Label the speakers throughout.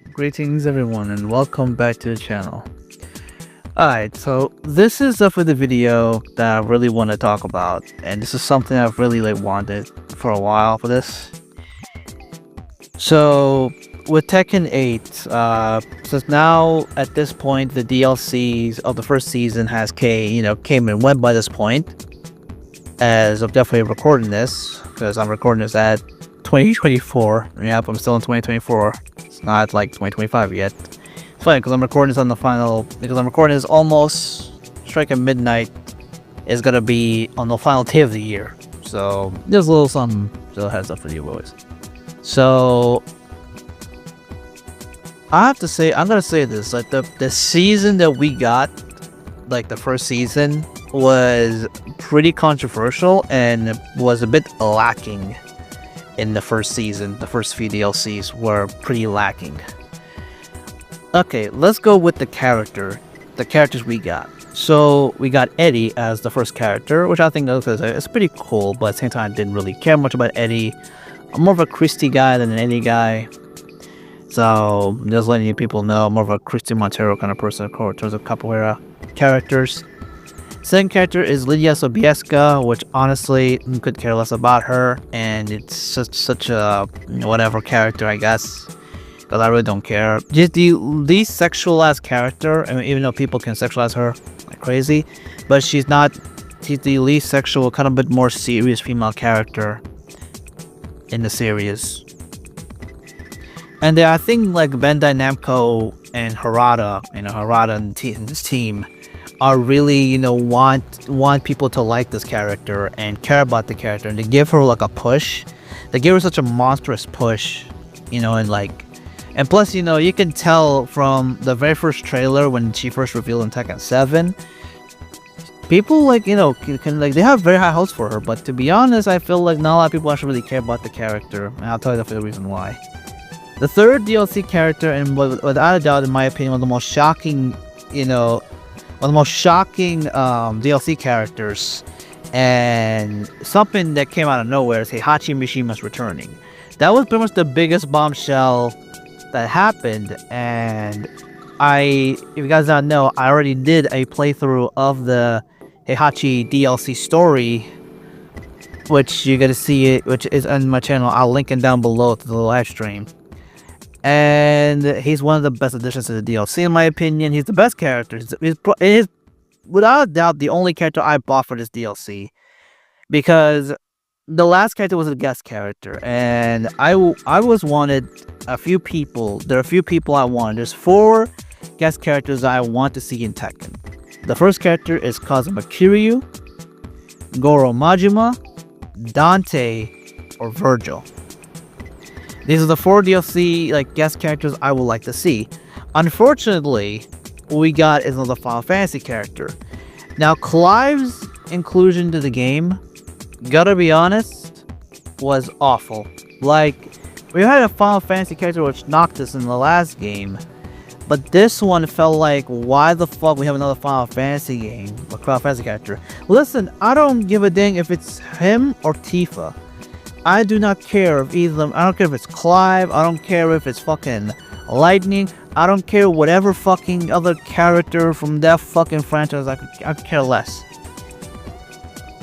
Speaker 1: Greetings everyone and welcome back to the channel. Alright, so this is for the video that I really want to talk about, and this is something I've really wanted for a while for this. So with Tekken 8, since now at this point the DLCs of the first season has came and went by this point, as I'm definitely recording this, because I'm recording this at 2024. Yep, I'm still in 2024. It's not like 2025 yet. It's funny because I'm recording this on the final, because I'm recording this almost striking midnight. Is gonna be on the final day of the year. So there's a little something, so heads up for you boys. So I have to say, I'm gonna say this, like the season that we got, like the first season, was pretty controversial and was a bit lacking in the first season. The first few DLCs were pretty lacking. Okay, let's go with the characters we got. So we got Eddie as the first character, which I think is pretty cool, but at the same time I didn't really care much about Eddie. I'm more of a Christy guy than an Eddie guy. So just letting you people know, I'm more of a Christy Montero kind of person in terms of capoeira characters. Second character is Lydia Sobieska, which honestly could care less about her, and it's such a whatever character, I guess, because I really don't care. Just the least sexualized character. I mean, even though people can sexualize her like crazy, but she's not. She's the least sexual, kind of bit more serious female character in the series. And I think like Bandai Namco and Harada, Harada and this team are really, want people to like this character and care about the character, and they give her like a push. They give her such a monstrous push, and plus, you can tell from the very first trailer when she first revealed in Tekken 7, people they have very high hopes for her, but to be honest, I feel like not a lot of people actually really care about the character, and I'll tell you the reason why. The third DLC character, and without a doubt, in my opinion, one of the most shocking, DLC characters, and something that came out of nowhere, is Heihachi Mishima's returning. That was pretty much the biggest bombshell that happened, and if you guys don't know, I already did a playthrough of the Heihachi DLC story, which you're gonna see it, which is on my channel. I'll link it down below to the live stream. And he's one of the best additions to the DLC, in my opinion. He's the best character. He's without a doubt the only character I bought for this DLC, because the last character was a guest character, and I was wanted a few people. There are a few people I wanted. There's 4 guest characters I want to see in Tekken. The first character is Kazuma Kiryu, Goro Majima, Dante, or Virgil. These are the 4 DLC guest characters I would like to see. Unfortunately, what we got is another Final Fantasy character. Now, Clive's inclusion to the game, gotta be honest, was awful. We had a Final Fantasy character which knocked us in the last game, but this one felt like, why the fuck we have another Final Fantasy game, a Final Fantasy character? Listen, I don't give a dang if it's him or Tifa. I do not care if either of them. I don't care if it's Clive. I don't care if it's fucking Lightning. I don't care whatever fucking other character from that fucking franchise. I could care less.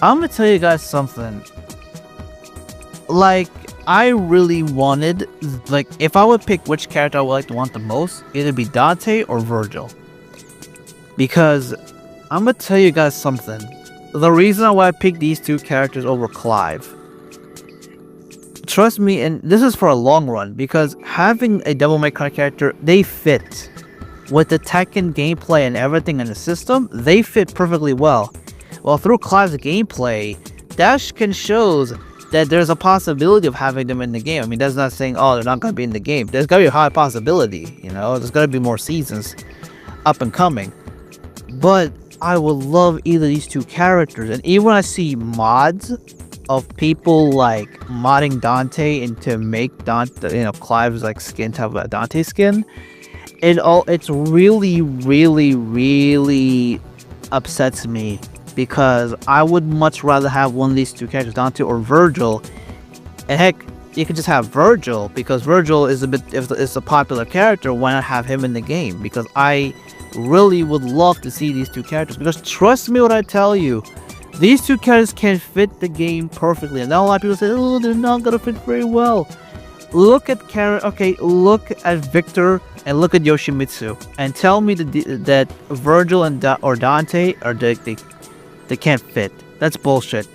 Speaker 1: I'm gonna tell you guys something. I really wanted, if I would pick which character I would want the most, it'd be Dante or Virgil. Because I'm gonna tell you guys something. The reason why I picked these 2 characters over Clive, trust me, and this is for a long run, because having a Devil May Cry character, they fit with the Tekken gameplay and everything in the system. They fit perfectly well. Well, through Clive's gameplay, that shows that there's a possibility of having them in the game. I mean, that's not saying, oh, they're not going to be in the game. There's going to be a high possibility, there's going to be more seasons up and coming. But I would love either of these 2 characters, and even when I see mods of people modding Dante into make Dante, Clive's skin to have a Dante skin, it's really, really, really upsets me, because I would much rather have one of these 2 characters, Dante or Virgil, and heck, you could just have Virgil, because Virgil is is a popular character. Why not have him in the game? Because I really would love to see these two characters. Because trust me when I tell you, these two characters can fit the game perfectly. And now a lot of people say, oh, they're not gonna fit very well. Look at look at Victor and look at Yoshimitsu, and tell me that Virgil and or Dante are they can't fit. That's bullshit.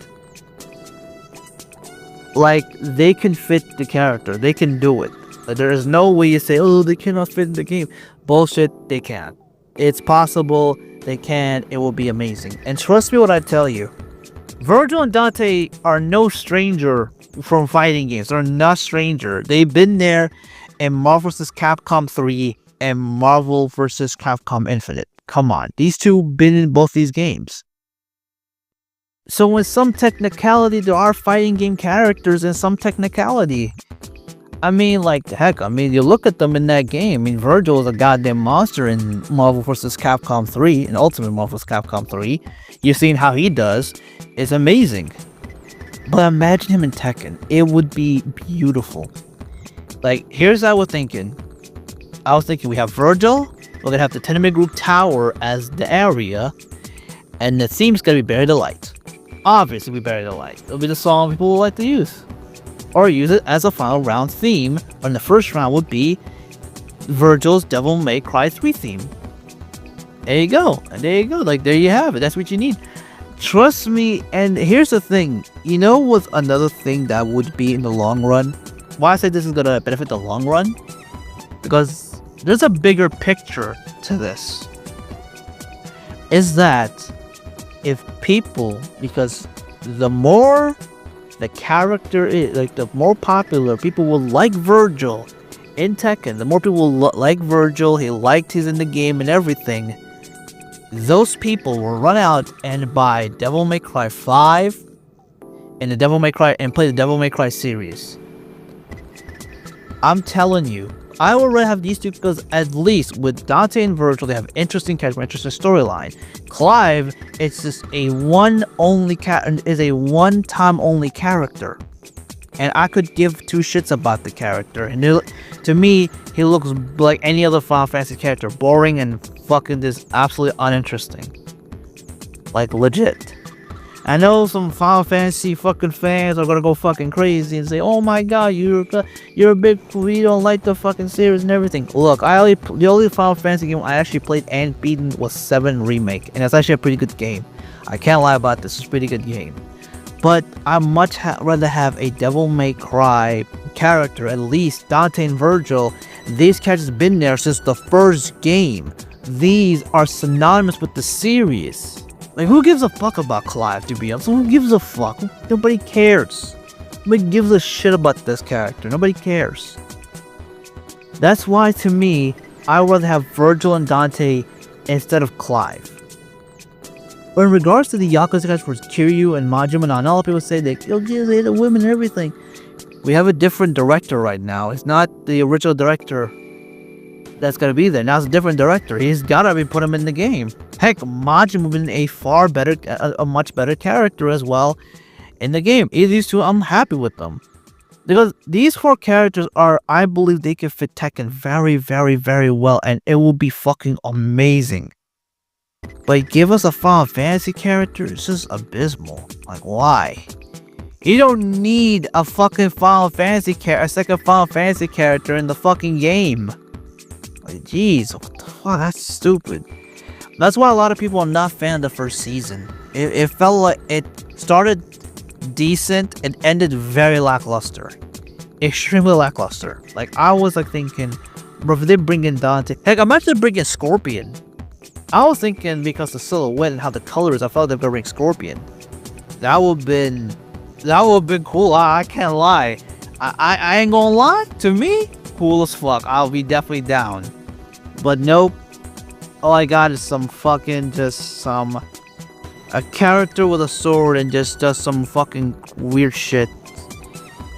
Speaker 1: Like, they can fit the character. They can do it. Like, there is no way you say, oh, they cannot fit in the game. Bullshit, they can. It's possible. They can. It will be amazing. And trust me when I tell you, Virgil and Dante are no stranger from fighting games. They're not stranger. They've been there in Marvel vs. Capcom 3 and Marvel vs. Capcom Infinite. Come on. These two been in both these games. So in some technicality, there are fighting game characters in some technicality. I mean, like, heck, I mean, you look at them in that game. I mean, Virgil is a goddamn monster in Marvel vs. Capcom 3, in Ultimate Marvel vs. Capcom 3. You've seen how he does. It's amazing. But imagine him in Tekken. It would be beautiful. Like, here's what I was thinking. We have Virgil. We're going to have the Tenement Group Tower as the area. And the theme's going to be Buried Light. Obviously, we Buried Light. It'll be the song people will like to use. Or use it as a final round theme. And the first round would be Virgil's Devil May Cry 3 theme. There you go. And there you go. Like, there you have it. That's what you need. Trust me. And here's the thing. You know what's another thing that would be in the long run? Why I say this is going to benefit the long run? Because there's a bigger picture to this. Is that if people, because the more the character is, like, the more popular people will like Virgil in Tekken, the more people will like Virgil, he's in the game and everything, those people will run out and buy Devil May Cry 5 and play the Devil May Cry series. I'm telling you, I would rather have these two, because at least with Dante and Virgil, they have interesting character, interesting storyline. Clive, it's just a one-time only character, and I could give two shits about the character. And to me, he looks like any other Final Fantasy character, boring and fucking just absolutely uninteresting. Like, legit. I know some Final Fantasy fucking fans are gonna go fucking crazy and say, oh my god, you're a big fool, you don't like the fucking series and everything. Look, the only Final Fantasy game I actually played and beaten was 7 Remake, and it's actually a pretty good game. I can't lie about this, it's a pretty good game. But I much rather have a Devil May Cry character, at least Dante and Virgil. These characters have been there since the first game. These are synonymous with the series. Like, who gives a fuck about Clive, to be honest? Who gives a fuck? Nobody cares. Nobody gives a shit about this character. Nobody cares. That's why, to me, I would rather have Virgil and Dante instead of Clive. But in regards to the Yakuza guys for Kiryu and Majima, and all people say they hate the women and everything. We have a different director right now. It's not the original director that's gonna be there. Now it's a different director. He's gotta be put him in the game. Heck, Majima would have been a much better character as well in the game. These two, I'm happy with them. Because these 4 characters I believe they can fit Tekken very, very, very well, and it will be fucking amazing. But give us a Final Fantasy character, it's just abysmal. Like, why? You don't need a fucking a second Final Fantasy character in the fucking game. Like, jeez, what the fuck? That's stupid. That's why a lot of people are not fan of the first season. It felt like it started decent and ended very lackluster. Extremely lackluster. Like, I was like thinking, bro, if they bring in Dante, heck, imagine bringing Scorpion. I was thinking, because the silhouette and how the color is, I felt they were gonna bring Scorpion. That would have been cool. I can't lie. I ain't gonna lie. To me, cool as fuck. I'll be definitely down. But nope. All I got is some fucking a character with a sword and just does some fucking weird shit.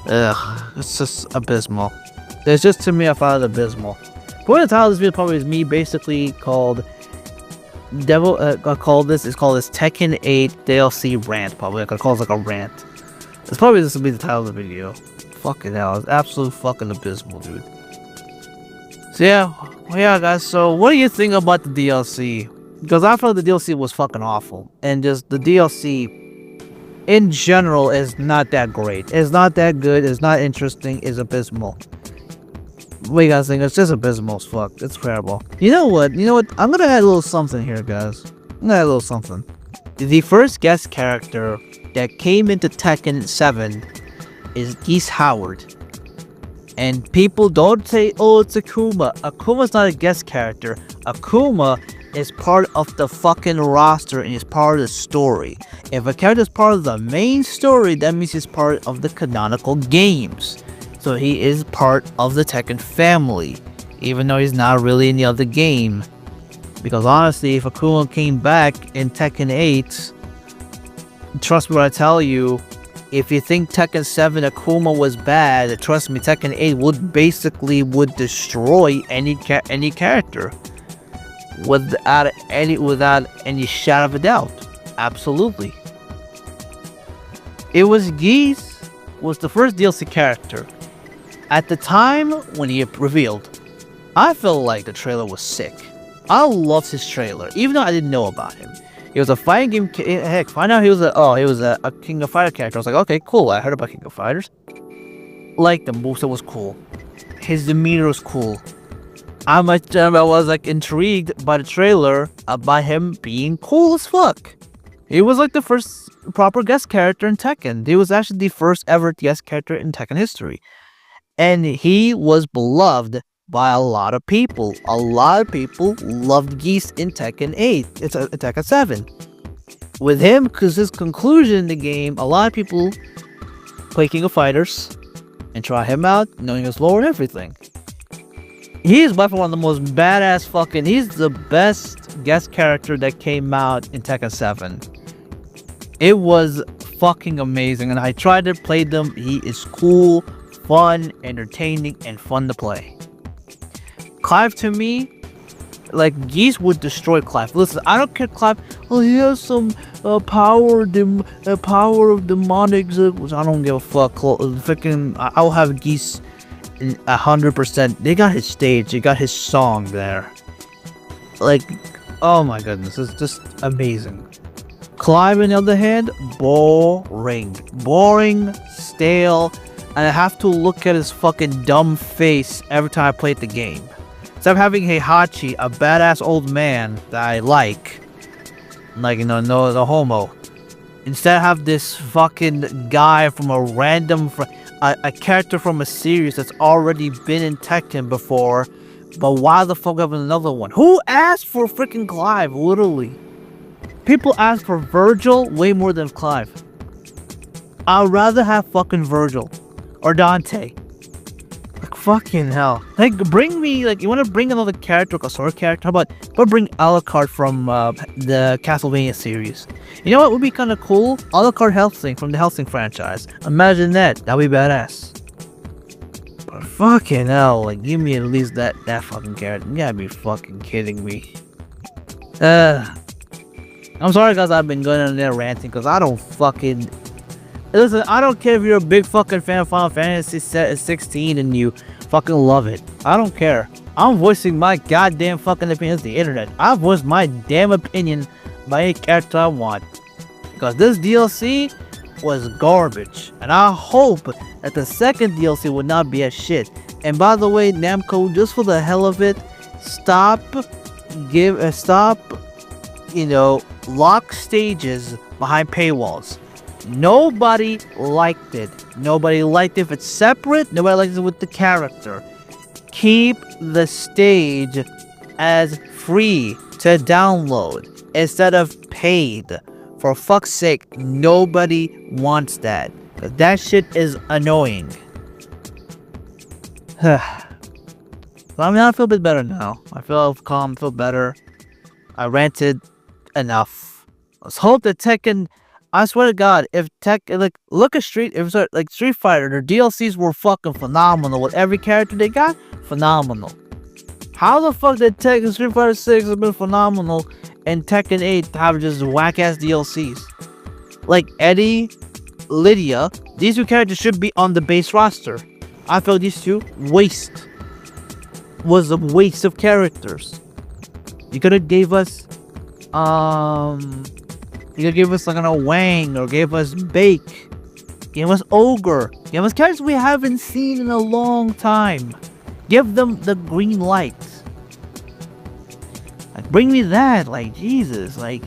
Speaker 1: Ugh, it's just abysmal. There's just, to me, I found it abysmal. Point of the title of this video probably is me basically called called this Tekken 8 DLC rant. Probably I could call it like a rant. This will be the title of the video. Fucking hell, it's absolute fucking abysmal, dude. So yeah, guys. So what do you think about the DLC? Because I felt the DLC was fucking awful, and just the DLC in general is not that great. It's not that good. It's not interesting. It's abysmal. What do you guys think? It's just abysmal as fuck. It's terrible. You know what? I'm gonna add a little something here, guys. I'm gonna add a little something. The first guest character that came into Tekken 7 is Geese Howard. And people don't say, oh, it's Akuma. Akuma's not a guest character. Akuma is part of the fucking roster and is part of the story. If a character is part of the main story, that means he's part of the canonical games. So he is part of the Tekken family, even though he's not really in the other game. Because honestly, if Akuma came back in Tekken 8, trust me when I tell you, if you think Tekken 7 Akuma was bad, trust me, Tekken 8 would destroy any character without any shadow of a doubt. Absolutely. Geese was the first DLC character. At the time when he revealed, I felt like the trailer was sick. I loved his trailer, even though I didn't know about him. He was a fighting game. Heck, find out he was a King of Fighters character. I was like, okay, cool. I heard about King of Fighters. Like the moveset was cool. His demeanor was cool. I was like intrigued by the trailer by him being cool as fuck. He was like the first proper guest character in Tekken. He was actually the first ever guest character in Tekken history, and he was beloved by a lot of people. A lot of people loved Geese in Tekken 8. It's Tekken 7. With him, because his conclusion in the game, a lot of people play King of Fighters and try him out, knowing his lore and everything. He is by far one of the most badass fucking... He's the best guest character that came out in Tekken 7. It was fucking amazing, and I tried to play them. He is cool, fun, entertaining, and fun to play. Clive, to me, like, Geese would destroy Clive. Listen, I don't care Clive. Oh, he has some power of demonics, which I don't give a fuck. Freaking, I'll have Geese 100%. They got his stage. They got his song there. Like, oh my goodness, it's just amazing. Clive, on the other hand, boring, stale, and I have to look at his fucking dumb face every time I play the game. Instead of having Heihachi, a badass old man that I like, no homo. Instead, I have this fucking guy from a random, a character from a series that's already been in Tekken before. But why the fuck have another one? Who asked for freaking Clive? Literally, people ask for Virgil way more than Clive. I'd rather have fucking Virgil or Dante. Like, fucking hell. Like, bring me, like, you want to bring another character, like a sword character? How about bring Alucard from the Castlevania series? You know what would be kind of cool? Alucard Helsing from the Helsing franchise. Imagine that. That'd be badass. But fucking hell, like, give me at least that fucking character. You gotta be fucking kidding me. I'm sorry, guys, I've been going on there ranting, because I don't fucking... Listen, I don't care if you're a big fucking fan of Final Fantasy 16 and you fucking love it. I don't care. I'm voicing my goddamn fucking opinion on the internet. I voice my damn opinion by any character I want. Because this DLC was garbage. And I hope that the second DLC would not be as shit. And by the way, Namco, just for the hell of it, stop, lock stages behind paywalls. Nobody liked it. Nobody liked it if it's separate. Nobody likes it with the character. Keep the stage as free to download instead of paid. For fuck's sake, nobody wants that. That shit is annoying. I feel a bit better now. I feel calm, feel better. I ranted enough. Let's hope that Tekken... I swear to God, if look at Street Fighter, their DLCs were fucking phenomenal with every character they got. Phenomenal. How the fuck did Tekken Street Fighter 6 have been phenomenal and Tekken 8 have just whack ass DLCs? Like Eddie, Lydia, These two characters should be on the base roster. I felt these two was a waste of characters. You could have gave us like an Wang, or gave us Bake, gave us Ogre, give us characters we haven't seen in a long time. Give them the green light. Like, bring me that, like, Jesus, like,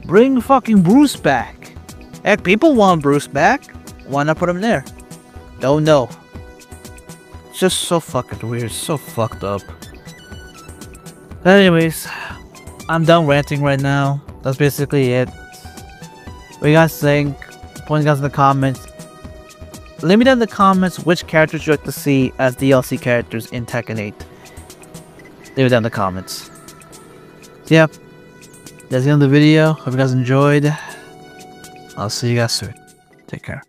Speaker 1: bring fucking Bruce back. Heck, people want Bruce back. Why not put him there? Don't know. It's just so fucking weird, so fucked up. But anyways, I'm done ranting right now. That's basically it. What you guys think? Point guys in the comments. Let me know in the comments which characters you'd like to see as DLC characters in Tekken 8. Leave it down in the comments. So yeah, that's the end of the video. Hope you guys enjoyed. I'll see you guys soon. Take care.